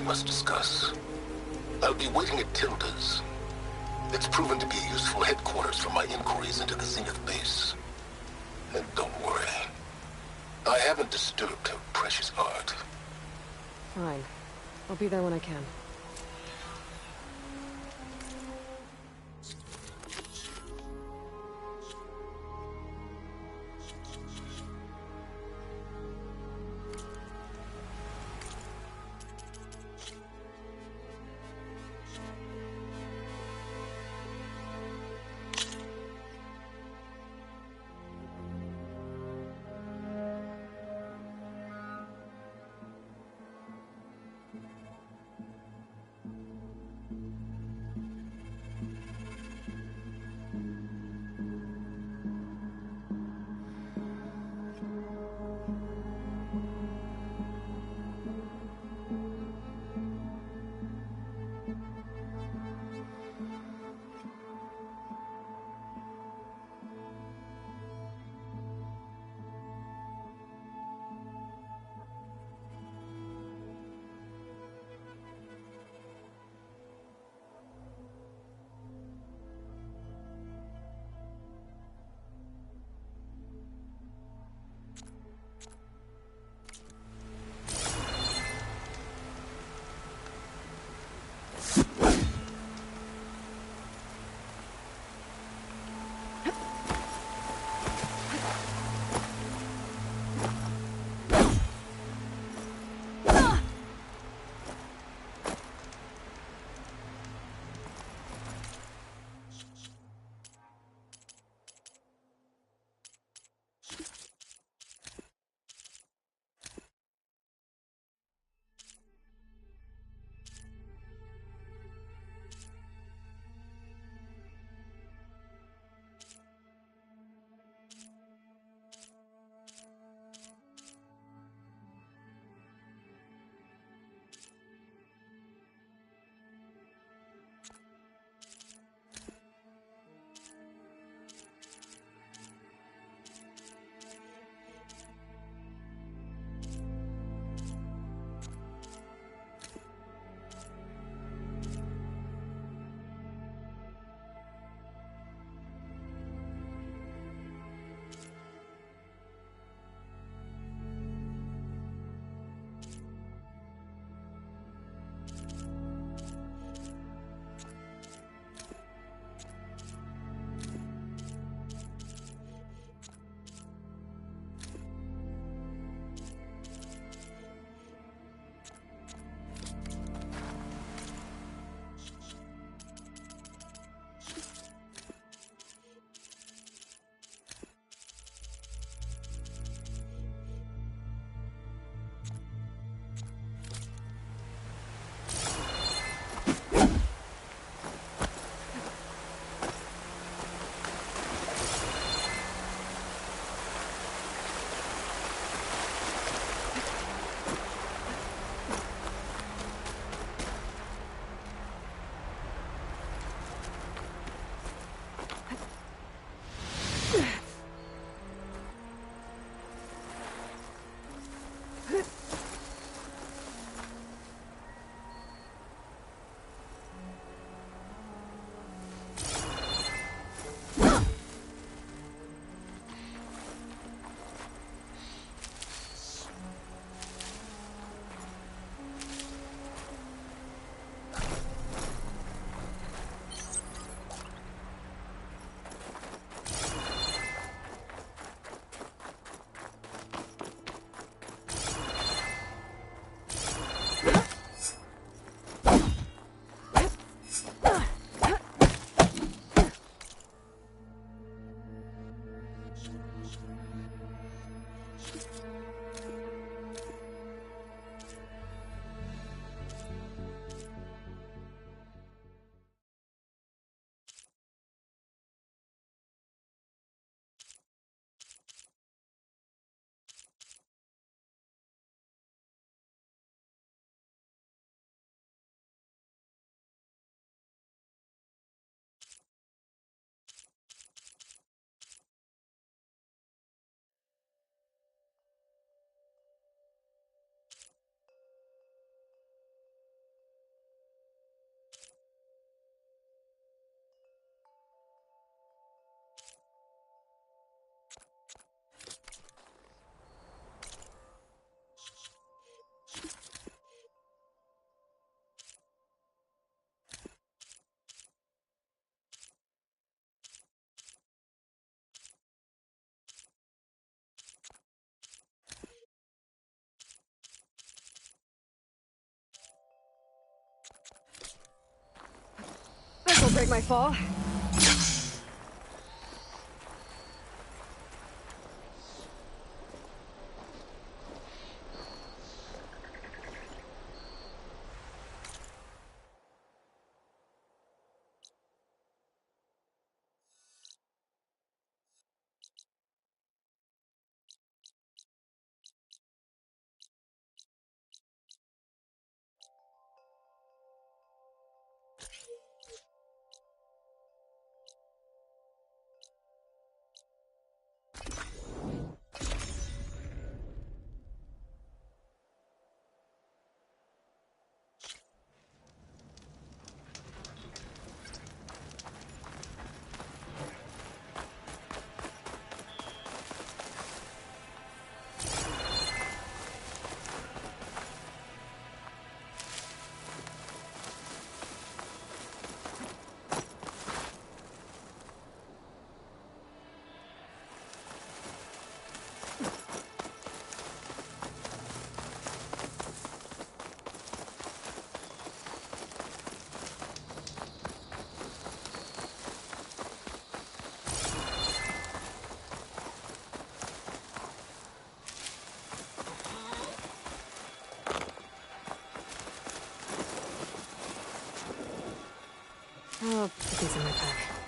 must discuss. I'll be waiting at Tilda's. It's proven to be a useful headquarters for my inquiries into the Zenith base. And don't worry, I haven't disturbed her precious art. Fine. I'll be there when I can. Careful, break my fall. I'll put these in my pack.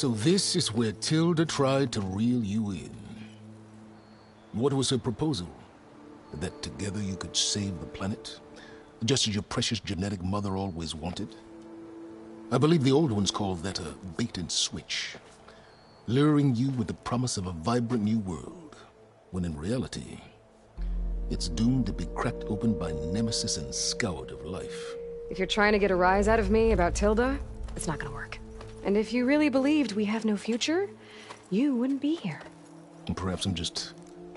So this is where Tilda tried to reel you in. What was her proposal? That together you could save the planet? Just as your precious genetic mother always wanted? I believe the old ones called that a bait and switch. Luring you with the promise of a vibrant new world, when in reality, it's doomed to be cracked open by Nemesis and scoured of life. If you're trying to get a rise out of me about Tilda, it's not gonna work. And if you really believed we have no future, you wouldn't be here. And perhaps I'm just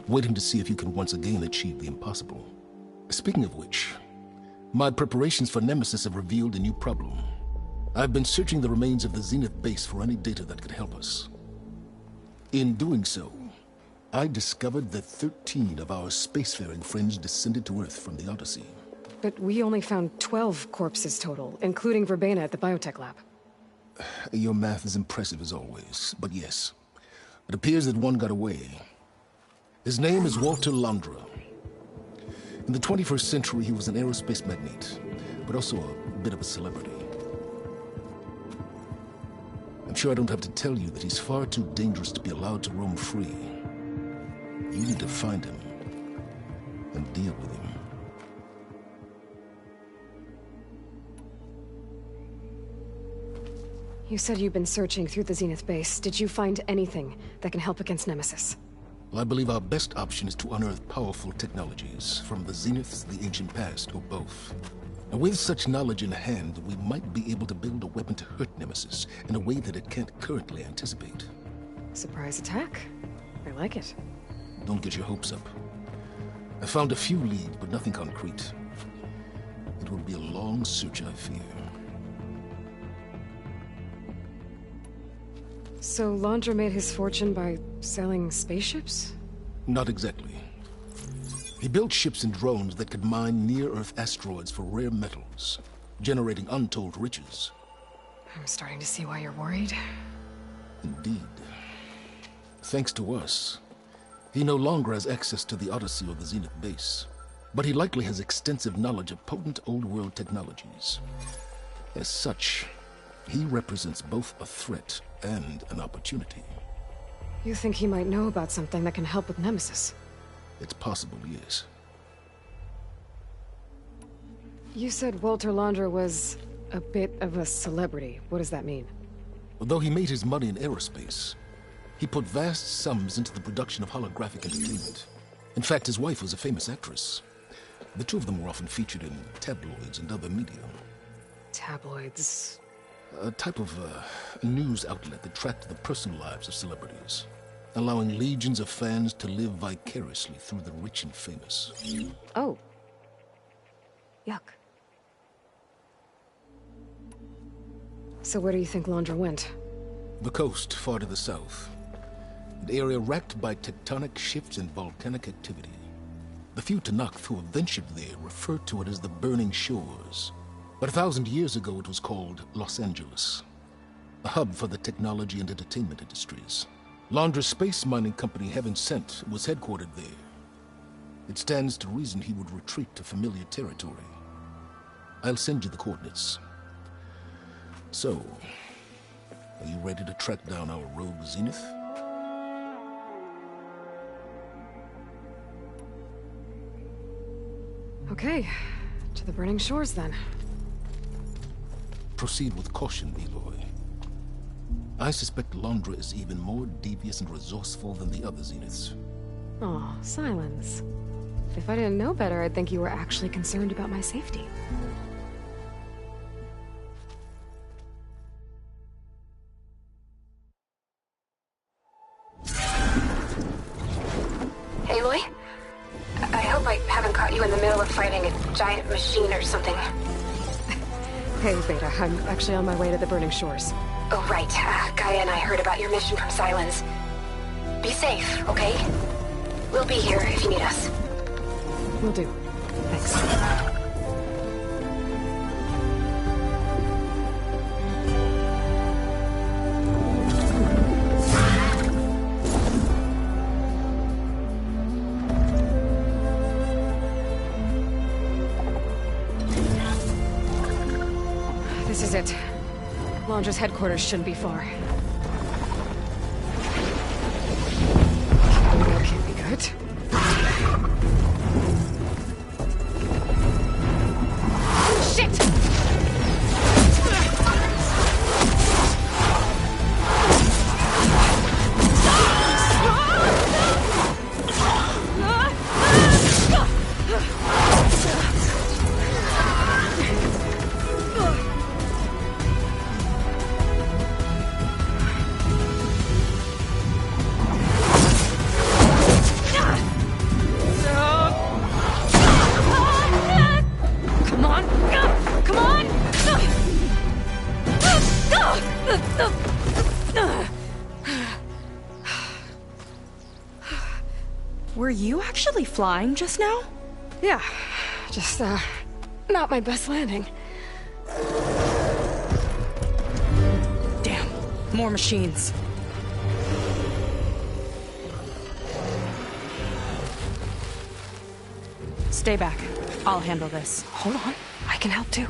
waiting to see if you can once again achieve the impossible. Speaking of which, my preparations for Nemesis have revealed a new problem. I've been searching the remains of the Zenith base for any data that could help us. In doing so, I discovered that 13 of our spacefaring friends descended to Earth from the Odyssey. But we only found 12 corpses total, including Verbena at the biotech lab. Your math is impressive as always, but yes. It appears that one got away. His name is Walter Londra. In the 21st century, he was an aerospace magnate, but also a bit of a celebrity. I'm sure I don't have to tell you that he's far too dangerous to be allowed to roam free. You need to find him and deal with him. You said you've been searching through the Zenith base. Did you find anything that can help against Nemesis? Well, I believe our best option is to unearth powerful technologies from the Zeniths, the ancient past, or both. And with such knowledge in hand, we might be able to build a weapon to hurt Nemesis in a way that it can't currently anticipate. Surprise attack? I like it. Don't get your hopes up. I found a few leads, but nothing concrete. It will be a long search, I fear. So Londra made his fortune by selling spaceships? Not exactly. He built ships and drones that could mine near-Earth asteroids for rare metals, generating untold riches. I'm starting to see why you're worried. Indeed. Thanks to us, he no longer has access to the Odyssey or the Zenith base, but he likely has extensive knowledge of potent old-world technologies. As such, he represents both a threat and an opportunity. You think he might know about something that can help with Nemesis? It's possible, yes. You said Walter Landra was a bit of a celebrity. What does that mean? Although he made his money in aerospace, he put vast sums into the production of holographic entertainment. In fact, his wife was a famous actress. The two of them were often featured in tabloids and other media. Tabloids? A type of news outlet that tracked the personal lives of celebrities, allowing legions of fans to live vicariously through the rich and famous. Oh. Yuck. So where do you think Landra went? The coast, far to the south. An area racked by tectonic shifts and volcanic activity. The few Tenakth who have ventured there refer to it as the Burning Shores. But 1,000 years ago it was called Los Angeles, a hub for the technology and entertainment industries. Landra's space mining company, Heaven Sent, was headquartered there. It stands to reason he would retreat to familiar territory. I'll send you the coordinates. So, are you ready to track down our rogue Zenith? Okay, to the Burning Shores then. Proceed with caution, Aloy. I suspect Landra is even more devious and resourceful than the other Zeniths. Aw, Silence. If I didn't know better, I'd think you were actually concerned about my safety. Aloy? I hope I haven't caught you in the middle of fighting a giant machine or something. Hey, Beta, I'm actually on my way to the Burning Shores. Oh, right. Gaia and I heard about your mission from Silence. Be safe, okay? We'll be here if you need us. Will do. Thanks. This is it. Landra's headquarters shouldn't be far. That can't be good. Shit! Were you actually flying just now? Yeah, just, not my best landing. Damn, more machines. Stay back. I'll handle this. Hold on, I can help too.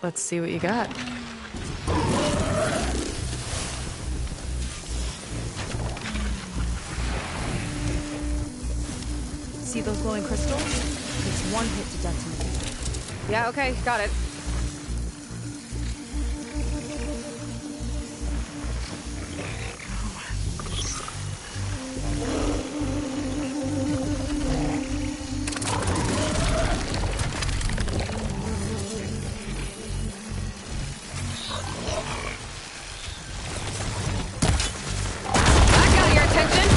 Let's see what you got. See those glowing crystals? It's one hit to detonate. Yeah, okay, got it. I got your attention.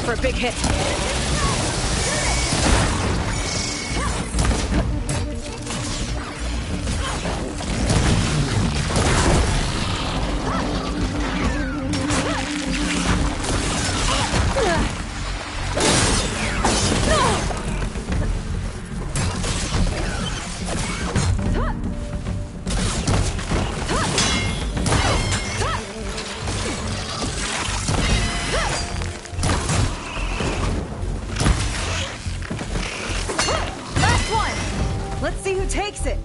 for a big hit. Let's see who takes it!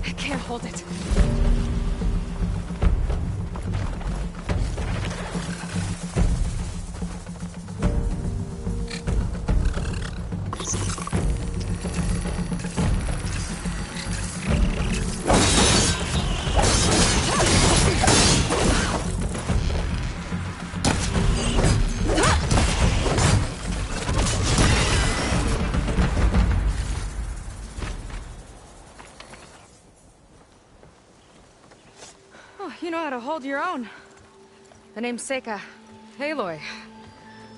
I can't hold it. You know how to hold your own. The name's Seika. Aloy.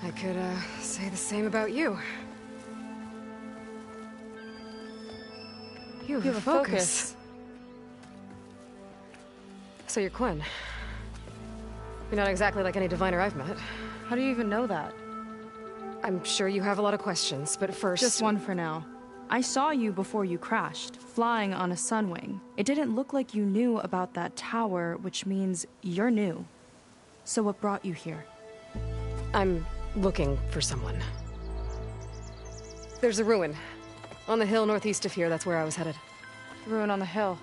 I could, say the same about you. You have a focus. So you're Quinn. You're not exactly like any diviner I've met. How do you even know that? I'm sure you have a lot of questions, but first... Just one for now. I saw you before you crashed, flying on a sunwing. It didn't look like you knew about that tower, which means you're new. So what brought you here? I'm looking for someone. There's a ruin. On the hill northeast of here, that's where I was headed. Ruin on the hill.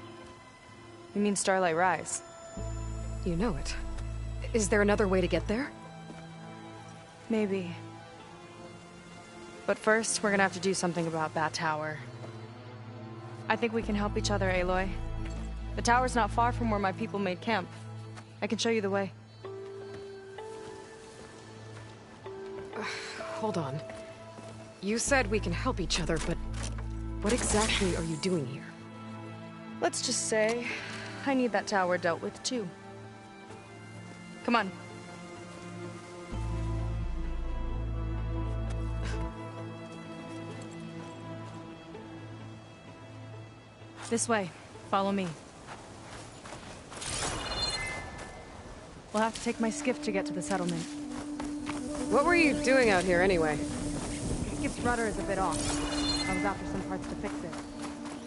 You mean Starlight Rise? You know it. Is there another way to get there? Maybe. But first, we're gonna have to do something about that tower. I think we can help each other, Aloy. The tower's not far from where my people made camp. I can show you the way. Hold on. You said we can help each other, but what exactly are you doing here? Let's just say, I need that tower dealt with too. Come on. This way. Follow me. We'll have to take my skiff to get to the settlement. What were you doing out here anyway? The skiff's rudder is a bit off. I was after some parts to fix it.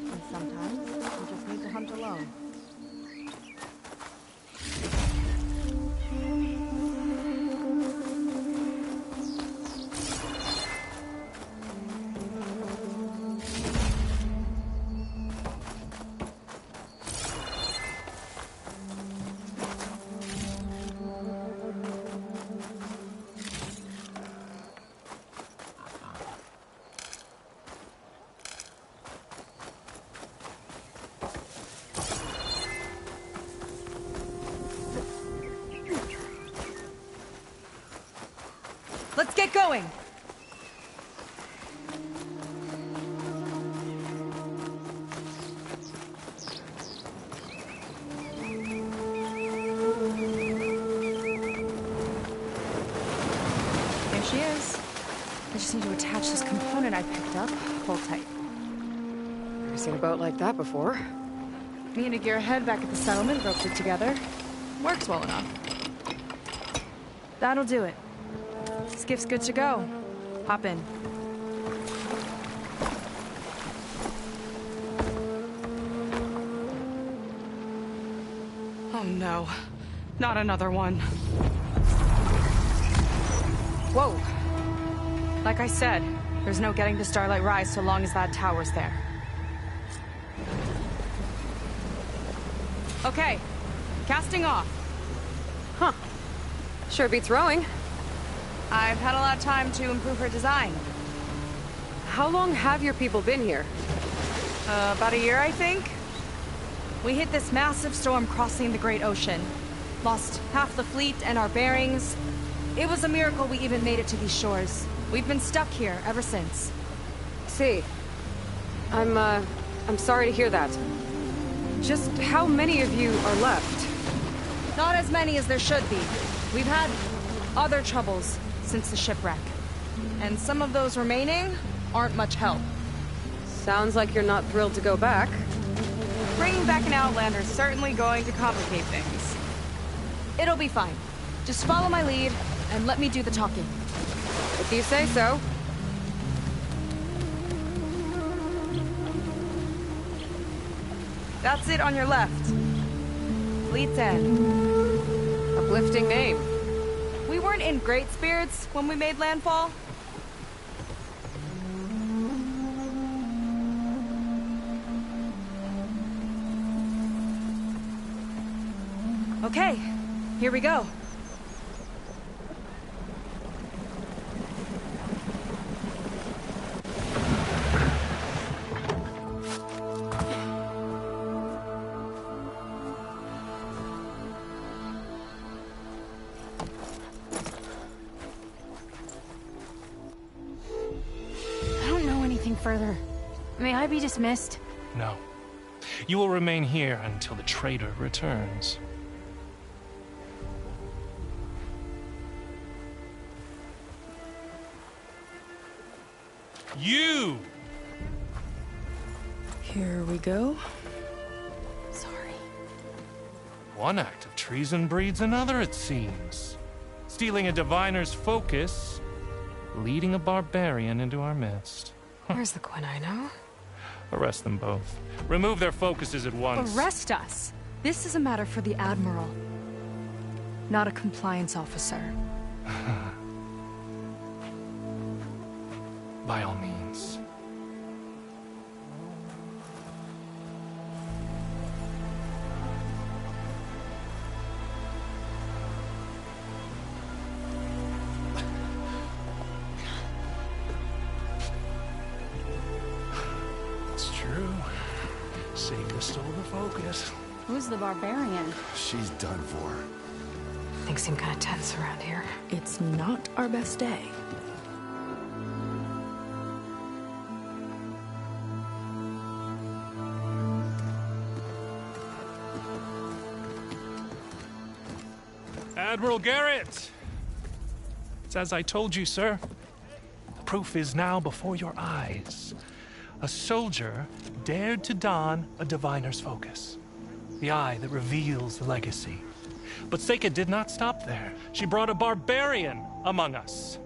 And sometimes, you just need to hunt alone. Let's get going! There she is. I just need to attach this component I picked up. Hold tight. Never seen a boat like that before. Me and a gearhead back at the settlement roped it together. Works well enough. That'll do it. Skiff's good to go. Hop in. Oh no. Not another one. Whoa. Like I said, there's no getting to Starlight Rise so long as that tower's there. Okay. Casting off. Huh. Sure beats rowing. I've had a lot of time to improve her design. How long have your people been here? About a year, I think. We hit this massive storm crossing the Great Ocean. Lost half the fleet and our bearings. It was a miracle we even made it to these shores. We've been stuck here ever since. See, I'm sorry to hear that. Just how many of you are left? Not as many as there should be. We've had other troubles since the shipwreck. And some of those remaining aren't much help. Sounds like you're not thrilled to go back. Bringing back an Outlander is certainly going to complicate things. It'll be fine. Just follow my lead and let me do the talking. If you say so. That's it on your left. Fleet's End. Uplifting name. We weren't in great spirits when we made landfall. Okay, here we go. I don't know anything further. May I be dismissed? No. You will remain here until the traitor returns. You! Here we go. Sorry. One act of treason breeds another, it seems. Stealing a diviner's focus, leading a barbarian into our midst. Where's the Quinino? Arrest them both. Remove their focuses at once. Arrest us. This is a matter for the Admiral, not a compliance officer. By all means. It's true. Seika stole the focus. Who's the barbarian? She's done for. Things seem kind of tense around here. It's not our best day. Admiral Garrett! It's as I told you, sir. The proof is now before your eyes. A soldier dared to don a diviner's focus. The eye that reveals the legacy. But Seika did not stop there. She brought a barbarian among us.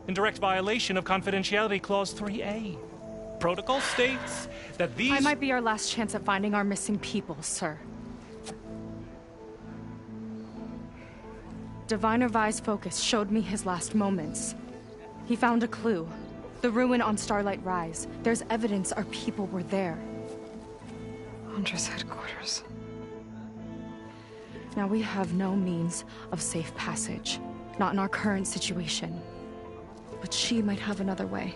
In direct violation of Confidentiality Clause 3A. Protocol states that these... I might be our last chance at finding our missing people, sir. Diviner Vi's focus showed me his last moments. He found a clue. The ruin on Starlight Rise. There's evidence our people were there. Hunter's headquarters. Now we have no means of safe passage. Not in our current situation. But she might have another way.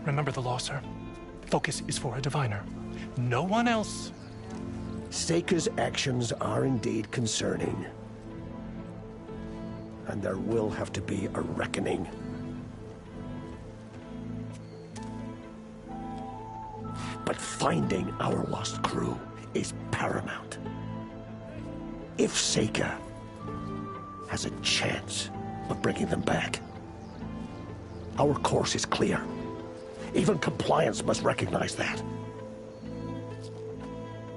Remember the law, sir. Focus is for a diviner. No one else. Seika's actions are indeed concerning. And there will have to be a reckoning. But finding our lost crew is paramount. If Seika has a chance of bringing them back, our course is clear. Even compliance must recognize that.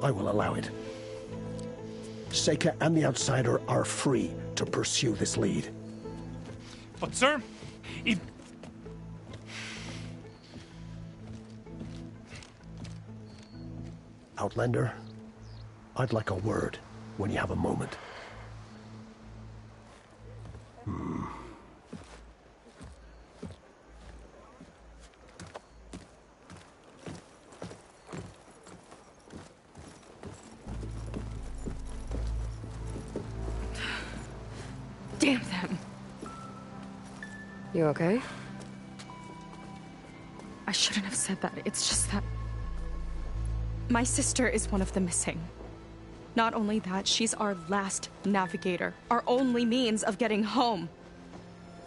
I will allow it. Seika and the Outsider are free to pursue this lead. But, sir, if... Outlander, I'd like a word when you have a moment. Damn them. You okay? I shouldn't have said that. It's just that... my sister is one of the missing. Not only that, she's our last navigator, our only means of getting home.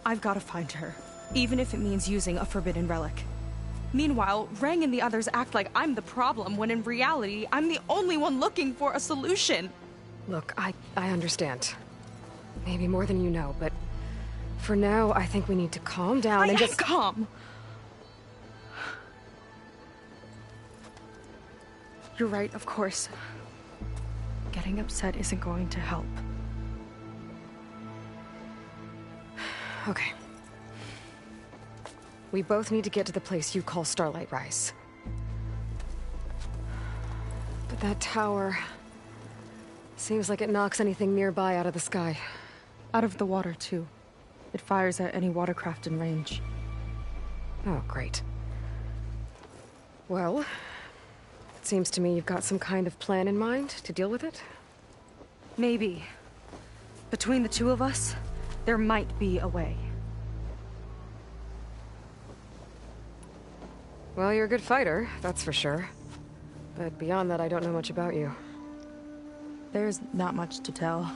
I've got to find her, even if it means using a forbidden relic. Meanwhile, Rang and the others act like I'm the problem, when in reality, I'm the only one looking for a solution. Look, I understand. Maybe more than you know, but for now, I think we need to calm down and just— calm! You're right, of course. Getting upset isn't going to help. Okay. We both need to get to the place you call Starlight Rise. But that tower seems like it knocks anything nearby out of the sky. Out of the water, too. It fires at any watercraft in range. Oh, great. Well, it seems to me you've got some kind of plan in mind to deal with it. Maybe. Between the two of us, there might be a way. Well, you're a good fighter, that's for sure. But beyond that, I don't know much about you. There's not much to tell.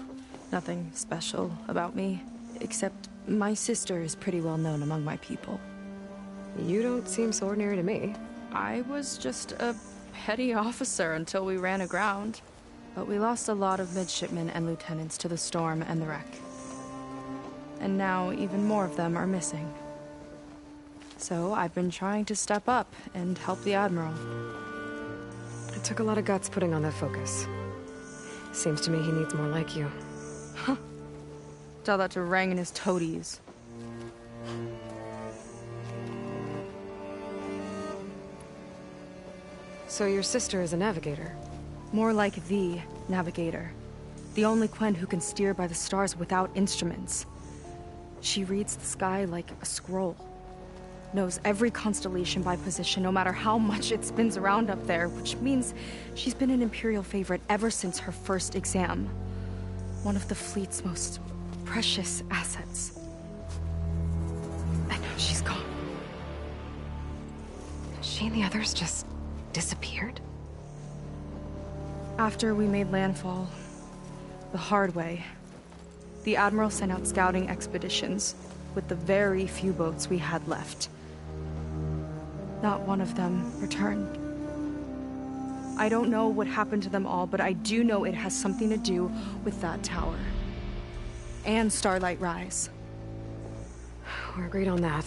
Nothing special about me. Except my sister is pretty well known among my people. You don't seem so ordinary to me. I was just a petty officer until we ran aground. But we lost a lot of midshipmen and lieutenants to the storm and the wreck. And now even more of them are missing. So I've been trying to step up and help the Admiral. It took a lot of guts putting on that focus. Seems to me he needs more like you. Huh. Tell that to Rang and his toadies. So your sister is a navigator? More like the navigator. The only Quen who can steer by the stars without instruments. She reads the sky like a scroll. Knows every constellation by position, no matter how much it spins around up there, which means she's been an Imperial favorite ever since her first exam. One of the fleet's most precious assets. And now she's gone. She and the others just disappeared? After we made landfall, the hard way, the Admiral sent out scouting expeditions with the very few boats we had left. Not one of them returned. I don't know what happened to them all, but I do know it has something to do with that tower. And Starlight Rise. We're agreed on that.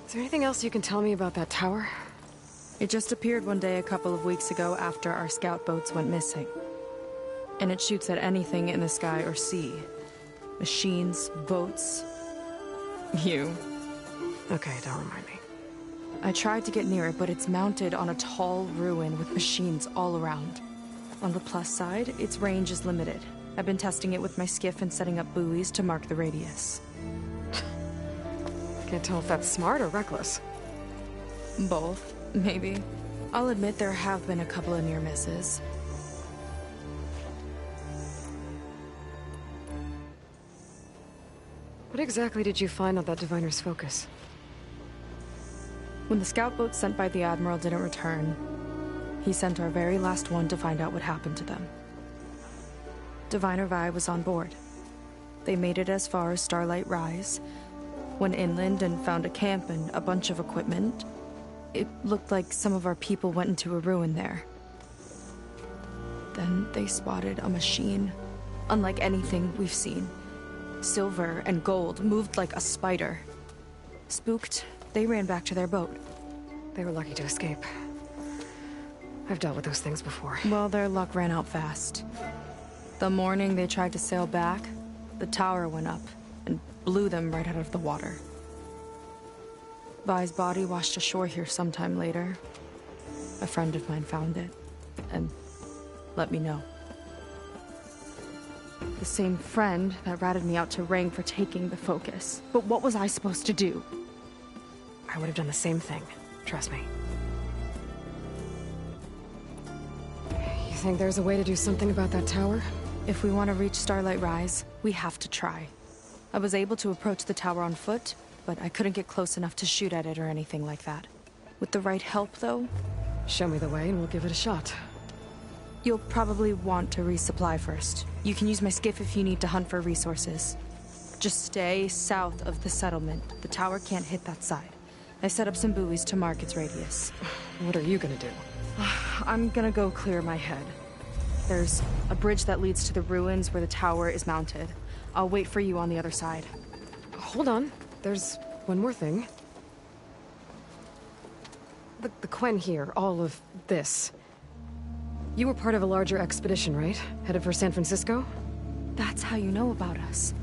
Is there anything else you can tell me about that tower? It just appeared one day a couple of weeks ago after our scout boats went missing. And it shoots at anything in the sky or sea. Machines, boats, you. Okay, don't remind me. I tried to get near it, but it's mounted on a tall ruin with machines all around. On the plus side, its range is limited. I've been testing it with my skiff and setting up buoys to mark the radius. Can't tell if that's smart or reckless. Both, maybe. I'll admit there have been a couple of near misses. What exactly did you find on that Diviner's focus? When the scout boats sent by the Admiral didn't return, he sent our very last one to find out what happened to them. Diviner Vi was on board. They made it as far as Starlight Rise, went inland and found a camp and a bunch of equipment. It looked like some of our people went into a ruin there. Then they spotted a machine, unlike anything we've seen. Silver and gold, moved like a spider. Spooked, they ran back to their boat. They were lucky to escape. I've dealt with those things before. Well, their luck ran out fast. The morning they tried to sail back, the tower went up and blew them right out of the water. Vi's body washed ashore here sometime later. A friend of mine found it and let me know. The same friend that ratted me out to Rang for taking the focus. But what was I supposed to do? I would have done the same thing. Trust me. You think there's a way to do something about that tower? If we want to reach Starlight Rise, we have to try. I was able to approach the tower on foot, but I couldn't get close enough to shoot at it or anything like that. With the right help, though, Show me the way and we'll give it a shot. You'll probably want to resupply first. You can use my skiff if you need to hunt for resources. Just stay south of the settlement. The tower can't hit that side. I set up some buoys to mark its radius. What are you gonna do? I'm gonna go clear my head. There's a bridge that leads to the ruins where the tower is mounted. I'll wait for you on the other side. Hold on. There's one more thing. The Quen here, all of this. You were part of a larger expedition, right? Headed for San Francisco? That's how you know about us.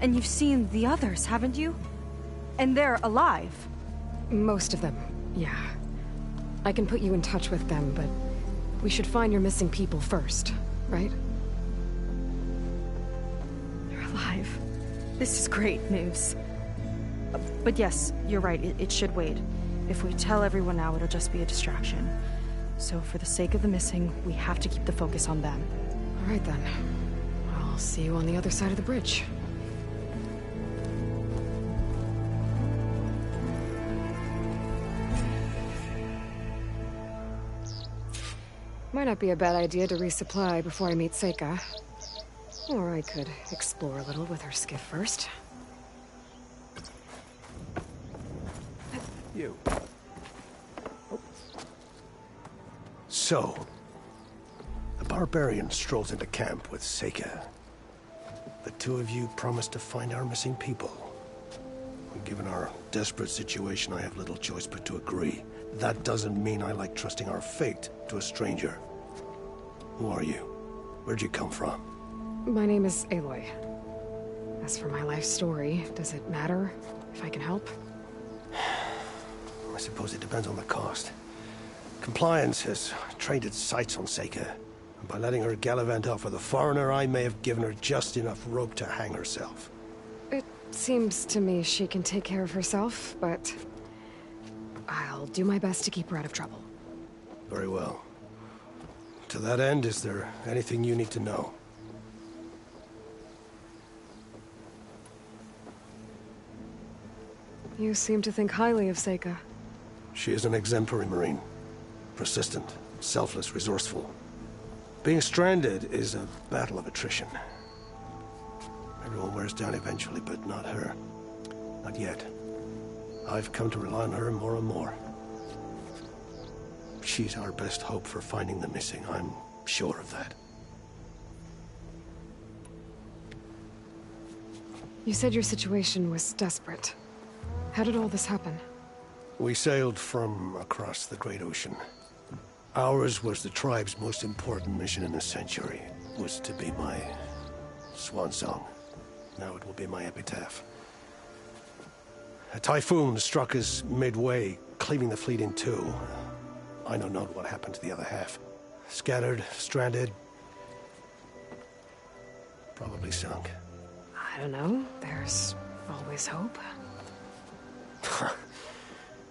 And you've seen the others, haven't you? And they're alive. Most of them, yeah. I can put you in touch with them, but we should find your missing people first, right? They're alive. This is great news. But yes, you're right, it should wait. If we tell everyone now, it'll just be a distraction. So for the sake of the missing, we have to keep the focus on them. All right then. I'll see you on the other side of the bridge. Might not be a bad idea to resupply before I meet Seika. Or I could explore a little with her skiff first. You. So, the barbarian strolls into camp with Seika. The two of you promised to find our missing people. Given our desperate situation, I have little choice but to agree. That doesn't mean I like trusting our fate to a stranger. Who are you? Where'd you come from? My name is Aloy. As for my life story, does it matter if I can help? I suppose it depends on the cost. Compliance has trained its sights on Seika. And by letting her gallivant off with a foreigner, I may have given her just enough rope to hang herself. It seems to me she can take care of herself, but I'll do my best to keep her out of trouble. Very well. To that end, is there anything you need to know? You seem to think highly of Seika. She is an exemplary Marine. Persistent, selfless, resourceful. Being stranded is a battle of attrition. Everyone wears down eventually, but not her. Not yet. I've come to rely on her more and more. She's our best hope for finding the missing, I'm sure of that. You said your situation was desperate. How did all this happen? We sailed from across the Great Ocean. Ours was the tribe's most important mission in a century. It was to be my swan song. Now it will be my epitaph. A typhoon struck us midway, cleaving the fleet in two. I know not what happened to the other half. Scattered, stranded, probably sunk. I don't know. There's always hope.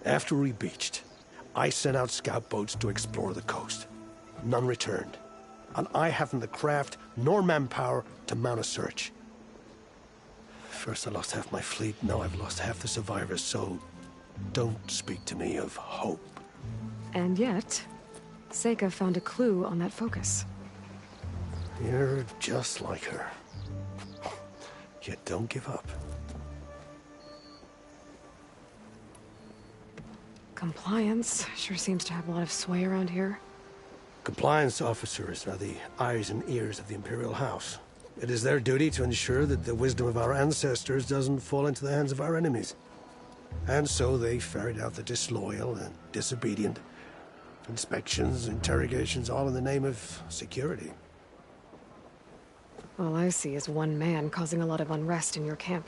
After we beached, I sent out scout boats to explore the coast. None returned. And I haven't the craft nor manpower to mount a search. First I lost half my fleet, now I've lost half the survivors, so don't speak to me of hope. And yet, Seika found a clue on that focus. You're just like her. Yet don't give up. Compliance sure seems to have a lot of sway around here. Compliance officers are the eyes and ears of the Imperial House. It is their duty to ensure that the wisdom of our ancestors doesn't fall into the hands of our enemies. And so they ferret out the disloyal and disobedient. Inspections, interrogations, all in the name of security. All I see is one man causing a lot of unrest in your camp.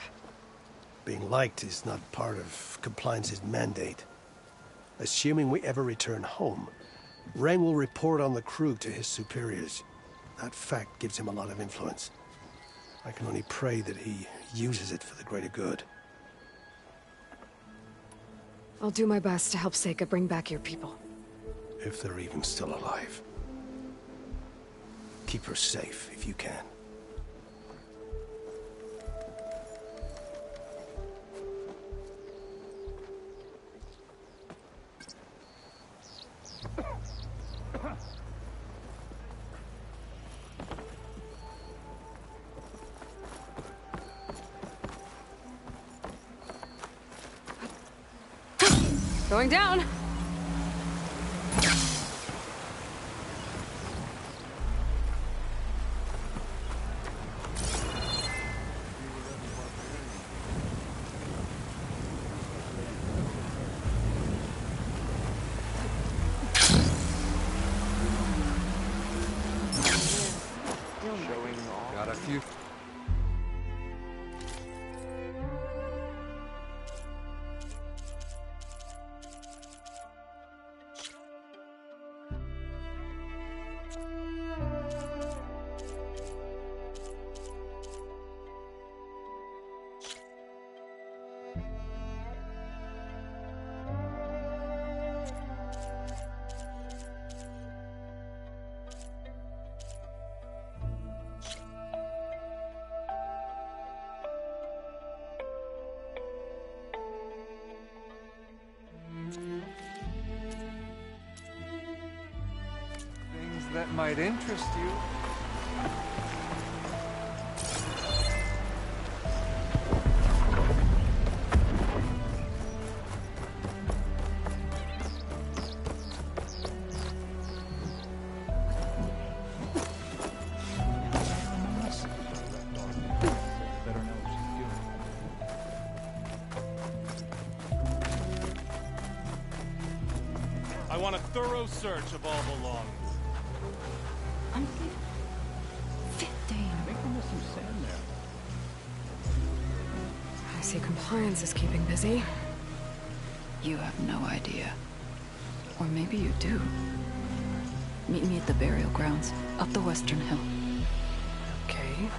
Being liked is not part of Compliance's mandate. Assuming we ever return home, Rain will report on the crew to his superiors. That fact gives him a lot of influence. I can only pray that he uses it for the greater good. I'll do my best to help Seika bring back your people. If they're even still alive. Keep her safe if you can. Going down. Got a few. Things that might interest you. I want a thorough search of all belongings. I see compliance is keeping busy. You have no idea. Or maybe you do. Meet me at the burial grounds, up the Western Hill. Okay.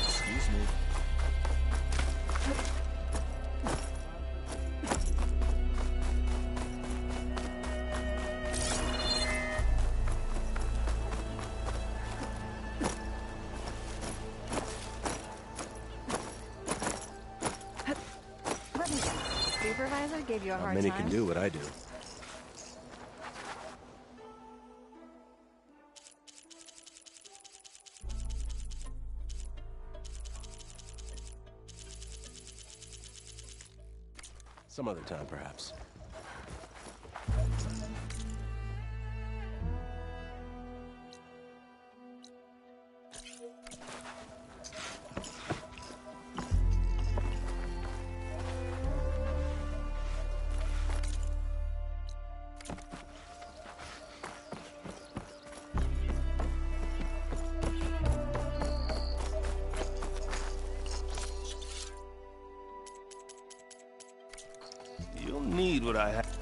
Excuse me. Supervisor gave you a hard Many time. can do what I do. Some other time, perhaps. You'll need what I have.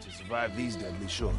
To survive these deadly shores.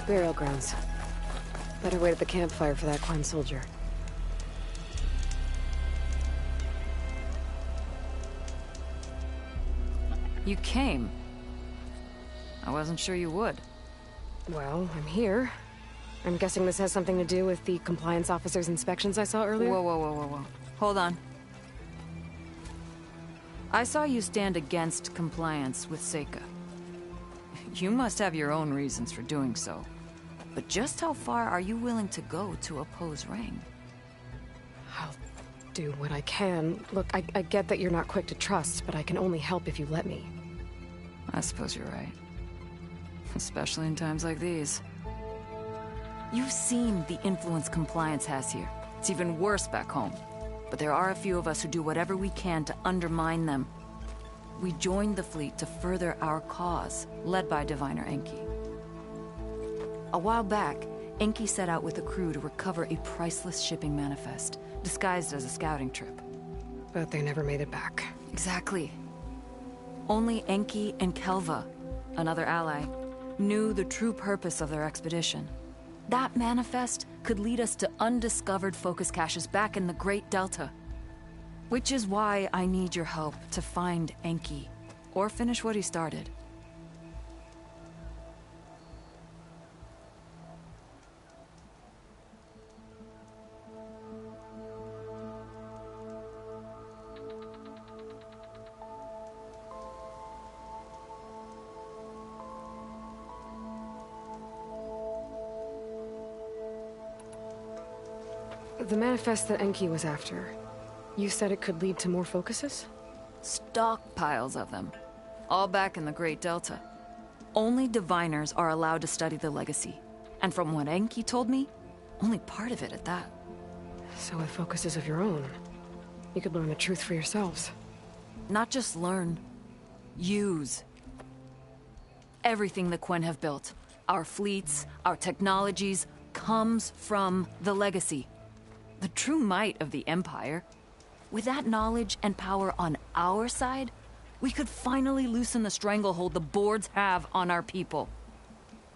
Burial grounds. Better wait at the campfire for that Quen soldier. You came. I wasn't sure you would. Well, I'm here. I'm guessing this has something to do with the compliance officer's inspections I saw earlier? Whoa. Hold on. I saw you stand against compliance with Seika. You must have your own reasons for doing so. But just how far are you willing to go to oppose Rang? I'll do what I can. Look, I get that you're not quick to trust, but I can only help if you let me. I suppose you're right. Especially in times like these. You've seen the influence compliance has here. It's even worse back home. But there are a few of us who do whatever we can to undermine them. We joined the fleet to further our cause, led by Diviner Enki. A while back, Enki set out with a crew to recover a priceless shipping manifest, disguised as a scouting trip. But they never made it back. Exactly. Only Enki and Kelva, another ally, knew the true purpose of their expedition. That manifest could lead us to undiscovered focus caches back in the Great Delta. Which is why I need your help to find Enki, or finish what he started. The manifest that Enki was after, you said it could lead to more focuses? Stockpiles of them. All back in the Great Delta. Only diviners are allowed to study the legacy. And from what Enki told me, only part of it at that. So with focuses of your own, you could learn the truth for yourselves. Not just learn. Use. Everything the Quen have built, our fleets, our technologies, comes from the legacy. The true might of the Empire. With that knowledge and power on our side, we could finally loosen the stranglehold the boards have on our people.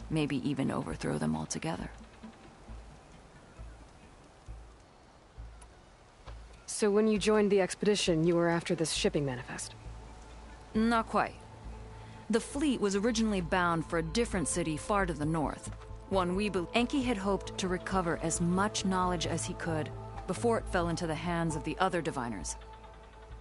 Maybe even overthrow them altogether. So when you joined the expedition, you were after this shipping manifest? Not quite. The fleet was originally bound for a different city far to the north. One we believe Enki had hoped to recover as much knowledge as he could before it fell into the hands of the other diviners.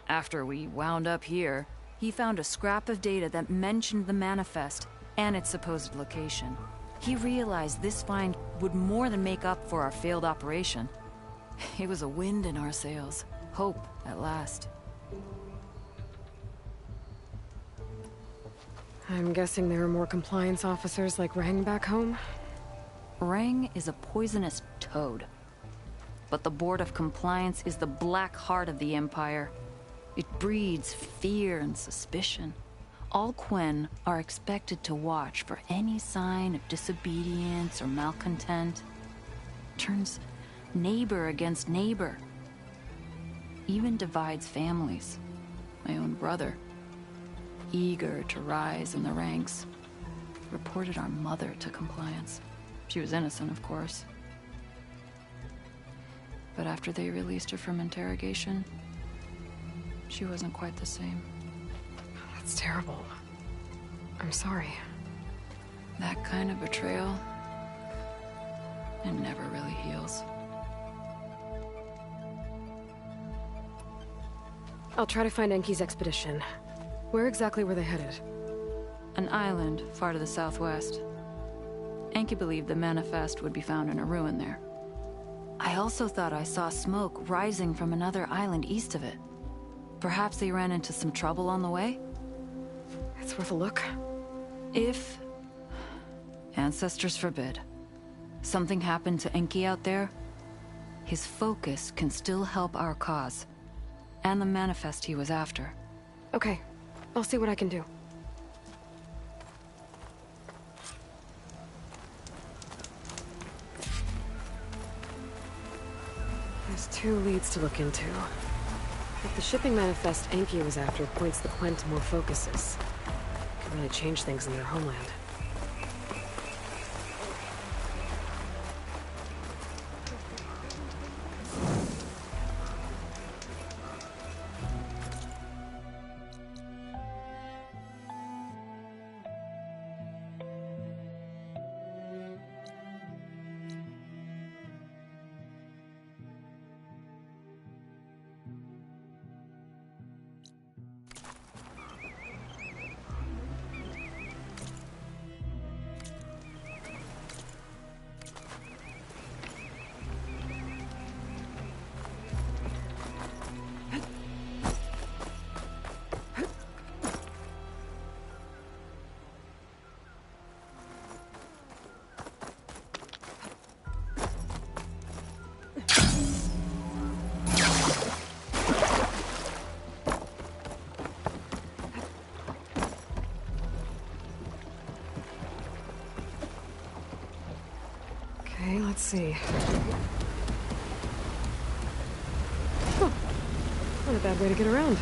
After we wound up here, he found a scrap of data that mentioned the manifest and its supposed location. He realized this find would more than make up for our failed operation. It was a wind in our sails. Hope, at last. I'm guessing there are more compliance officers like Rang back home? Rang is a poisonous toad. But the Board of Compliance is the black heart of the Empire. It breeds fear and suspicion. All Quen are expected to watch for any sign of disobedience or malcontent. Turns neighbor against neighbor. Even divides families. My own brother, eager to rise in the ranks, reported our mother to Compliance. She was innocent, of course. But after they released her from interrogation, she wasn't quite the same. That's terrible. I'm sorry. That kind of betrayal, it never really heals. I'll try to find Enki's expedition. Where exactly were they headed? An island far to the southwest. Enki believed the manifest would be found in a ruin there. I also thought I saw smoke rising from another island east of it. Perhaps they ran into some trouble on the way? It's worth a look. If... ancestors forbid. Something happened to Enki out there, his focus can still help our cause. And the manifest he was after. Okay. I'll see what I can do. There's 2 leads to look into. If the shipping manifest Enki was after points the Quen to more focuses, it could really change things in their homeland. Let's see. Huh. Not a bad way to get around.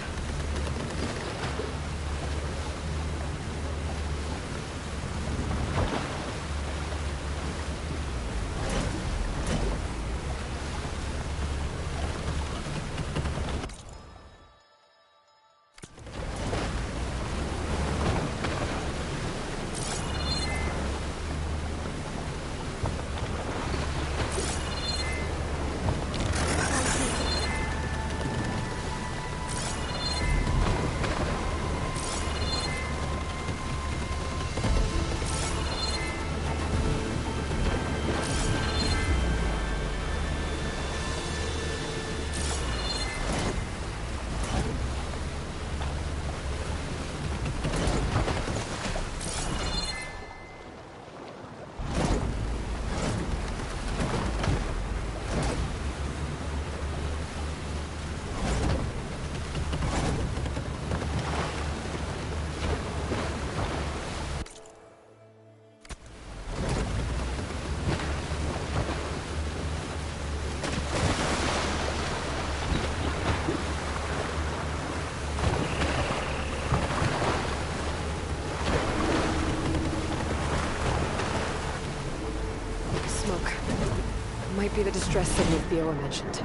Might be the distress signal Theo mentioned.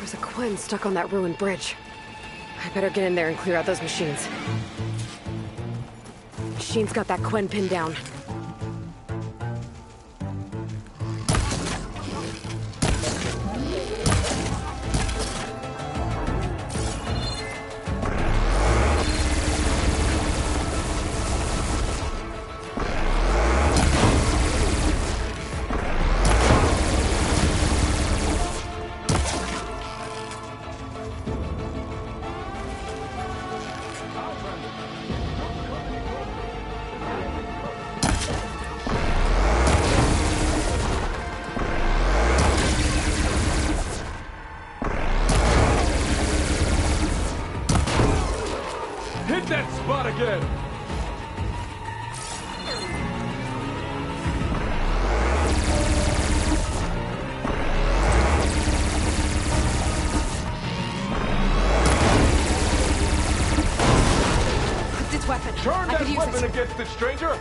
There's a Quen stuck on that ruined bridge. I better get in there and clear out those machines. Machine's got that Quen pinned down. Hit that spot again! This weapon. Turn I could that use weapon it. against it, stranger!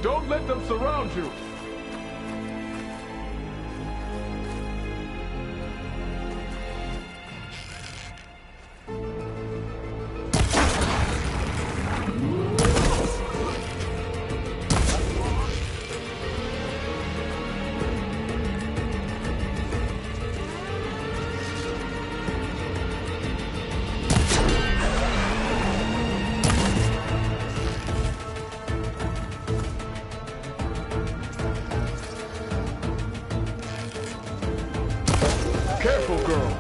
Don't let them surround you! Careful, girl.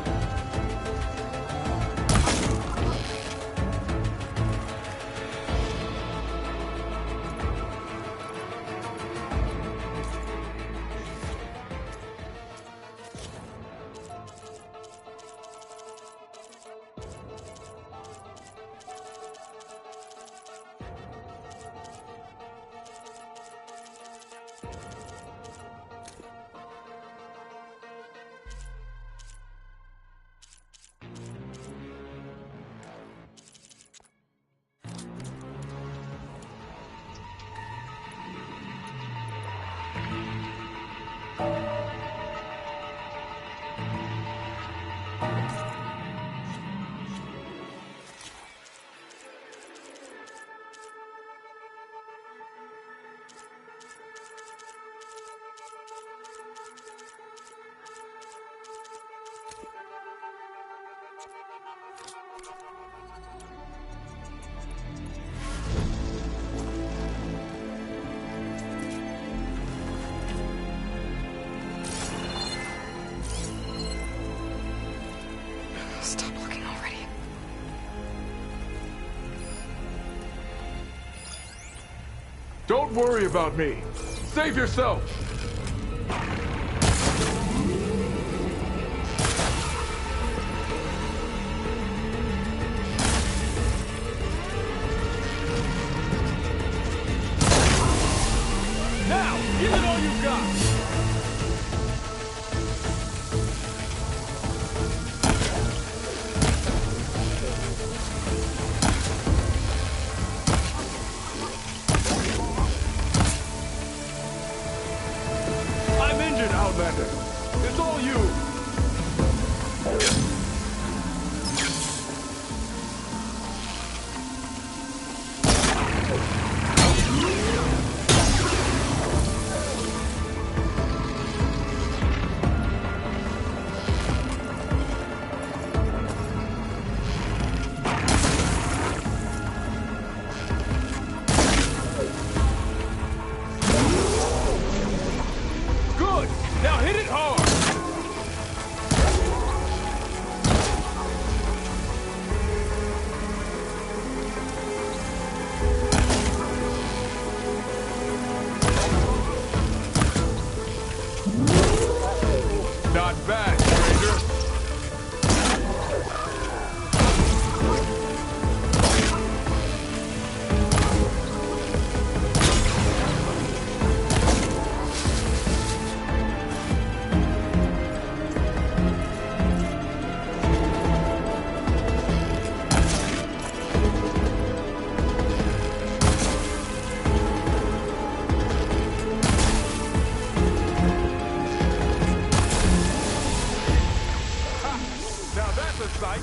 Don't worry about me. Save yourself! Now, give it all you got! I'm injured, Outlander. It's all you. Good! Now hit it hard! Not bad, stranger. Now that's a sight.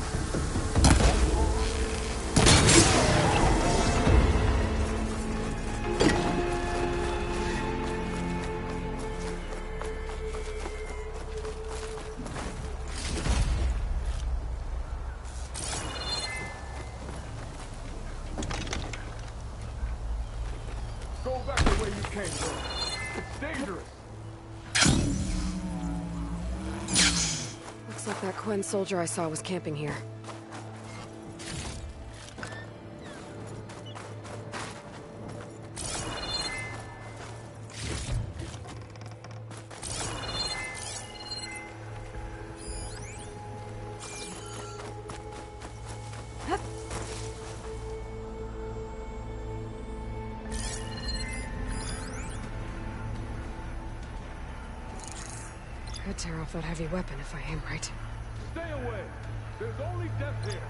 Go back the way you came from. It's dangerous. Looks like that Quen soldier I saw was camping here. Could tear off that heavy weapon if I aim right. Stay away. There's only death here.